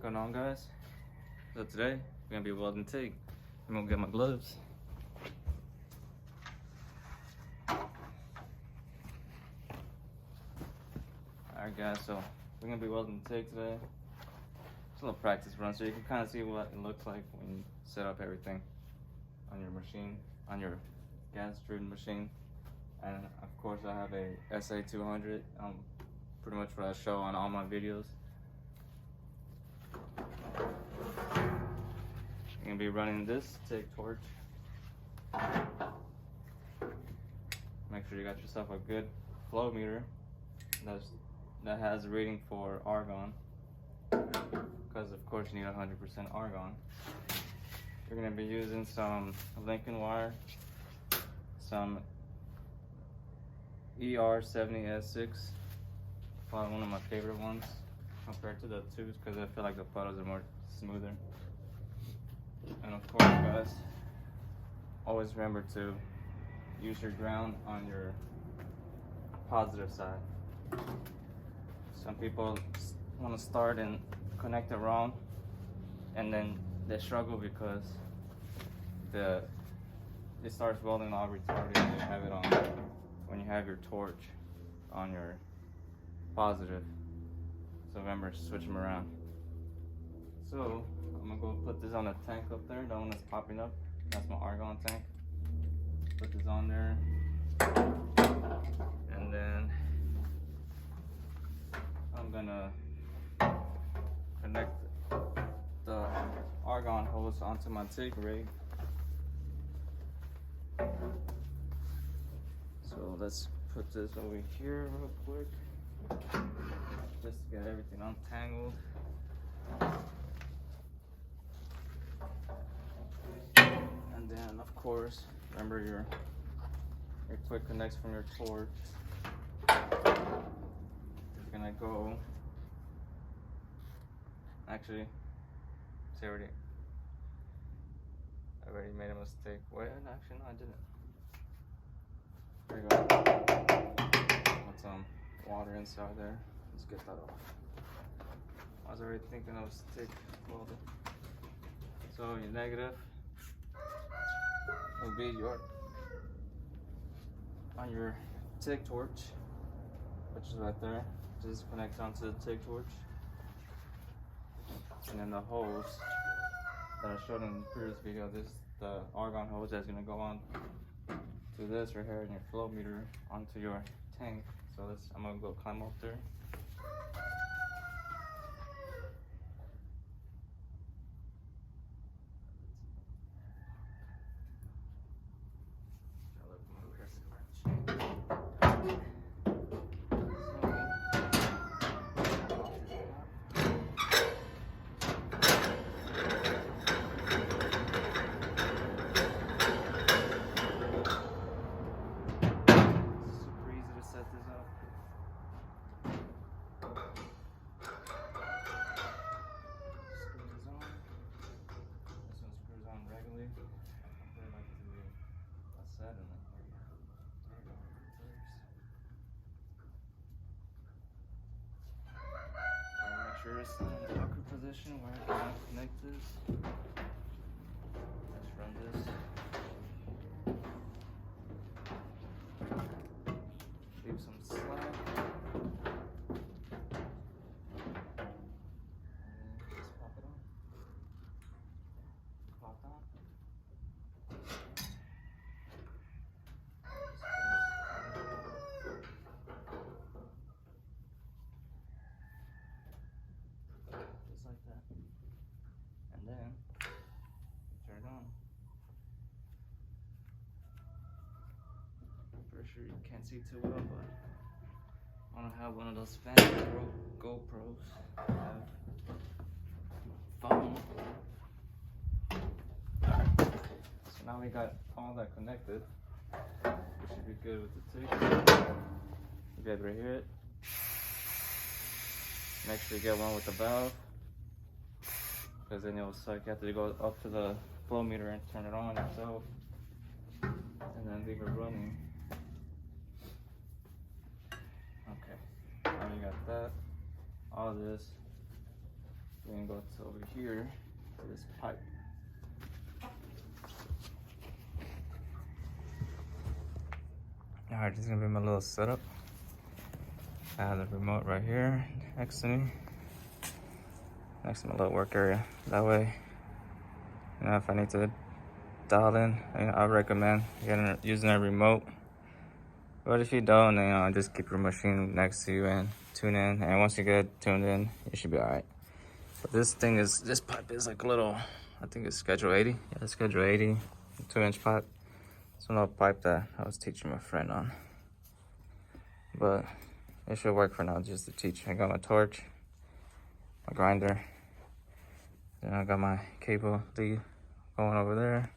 going on, guys? So today we're gonna be welding TIG. I'm gonna get my gloves. Alright guys, so we're gonna be welding TIG today. It's a little practice run so you can kind of see what it looks like when you set up everything on your machine, on your gas driven machine. And of course I have a SA-200, pretty much what I show on all my videos. You're gonna be running this TIG torch. Make sure you got yourself a good flow meter that has a rating for argon, because of course you need 100% argon. You're gonna be using some Lincoln wire, some ER70S6, probably one of my favorite ones compared to the tubes, because I feel like the puddles are more smoother. And of course, guys, always remember to use your ground on your positive side. Some people want to start and connect it wrong, and then they struggle because it starts welding all retarded when you have it on, when you have your torch on your positive. So remember, switch them around. So I'm gonna go put this on a tank up there, the one that's popping up. That's my argon tank. Put this on there, and then I'm gonna connect the argon hose onto my TIG rig. So let's put this over here real quick, just to get everything untangled. And then of course, remember your quick connects from your torch. You're gonna go, actually, see, I already made a mistake. Wait, actually no, I didn't. There you go. Put some water inside there. Let's get that off. I was already thinking of stick welding. So your negative will be on your TIG torch, which is right there. Just connect onto the TIG torch. And then the hose that I showed in the previous video, the argon hose that's gonna go on to this right here in your flow meter onto your tank. So I'm gonna go climb up there. Sure it's in the awkward position where I can connect this. Let's run this. Leave some slack. And just pop it on. Popped on. Like that, and then turn it on. Pretty sure you can't see too well, but I want to have one of those fancy GoPros. Phone. So now we got all that connected. We should be good with the TIG. You guys right here. Make sure you get one with the valve, because then you'll suck. You have to go up to the flow meter and turn it on yourself, and then leave it running. Okay, now you got that, all this. Then go to over here to this pipe. Alright, this is gonna be my little setup. I have the remote right here next to me, next to my little work area. That way, you know, if I need to dial in, you know, I recommend using a remote. But if you don't, you know, just keep your machine next to you and tune in. And once you get tuned in, you should be alright. But this pipe is like a little, I think it's schedule 80. Yeah, schedule 80, 2-inch pipe. It's a little pipe that I was teaching my friend on. But it should work for now, just to teach. I got my torch, my grinder. Then I got my cable lead going over there.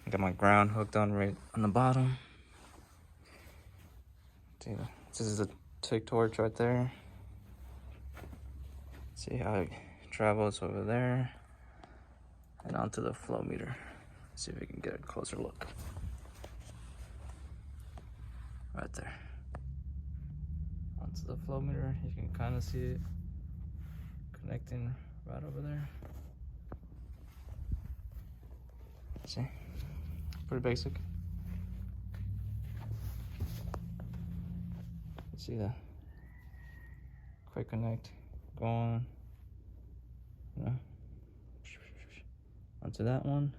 I got my ground hooked on right on the bottom. This is a TiG torch right there. See how it travels over there and onto the flow meter. See if we can get a closer look. Right there. Onto the flow meter, you can kind of see it connecting right over there. See? Pretty basic. See that? Quick connect going, you know, onto that one.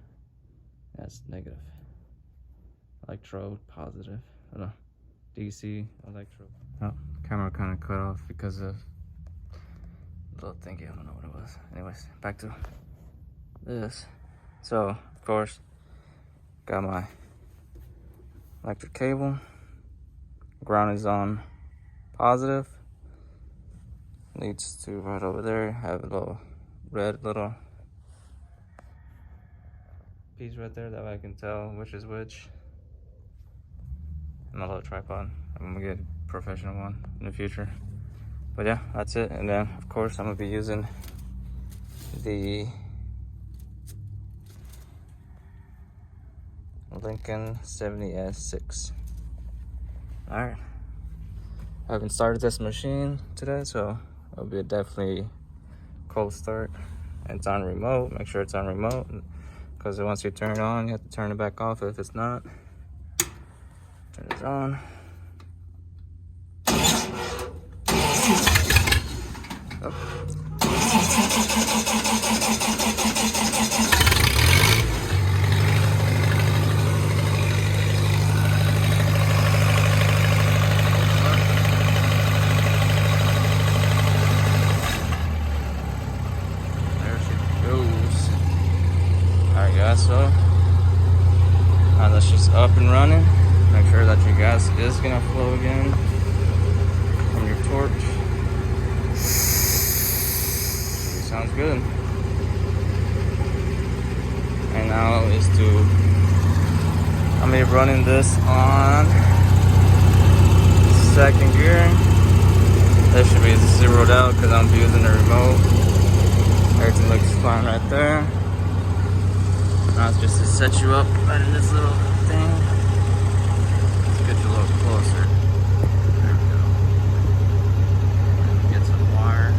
That's negative. Electrode positive. I don't know. DC electrode. Oh, camera kind of cut off because of a little thingy. I don't know what it was. Anyways, back to this. So, of course, got my electric cable. Ground is on positive. Leads to right over there. Have a little red little piece right there. That way I can tell which is which. My little tripod. I'm gonna get a professional one in the future. But yeah, that's it. And then of course I'm gonna be using the Lincoln 70S6. Alright. I haven't started this machine today, so it'll be a definitely cold start. And it's on remote. Make sure it's on remote, because once you turn it on, you have to turn it back off if it's not. Turn it on. Oh. So now that's just up and running. Make sure that your gas is gonna flow again from your torch. Sounds good. And now is I'm gonna be running this on second gear. This should be zeroed out because I'm using the remote. Everything looks fine right there. Now it's just to set you up right in this little thing. Let's get you a little closer. There we go. Get some wire.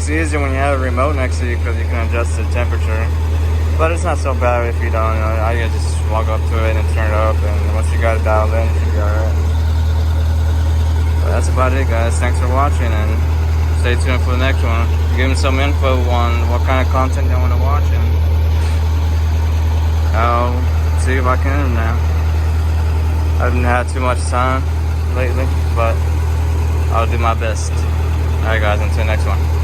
makes it easier when you have a remote next to you because you can adjust the temperature. But it's not so bad if you don't. I can just walk up to it and turn it up, and once you got it dialed in, it should be alright. But that's about it, guys. Thanks for watching, and stay tuned for the next one. Give me some info on what kind of content you want to watch, and I'll see if I can now. I haven't had too much time lately, but I'll do my best. Alright, guys, until next one.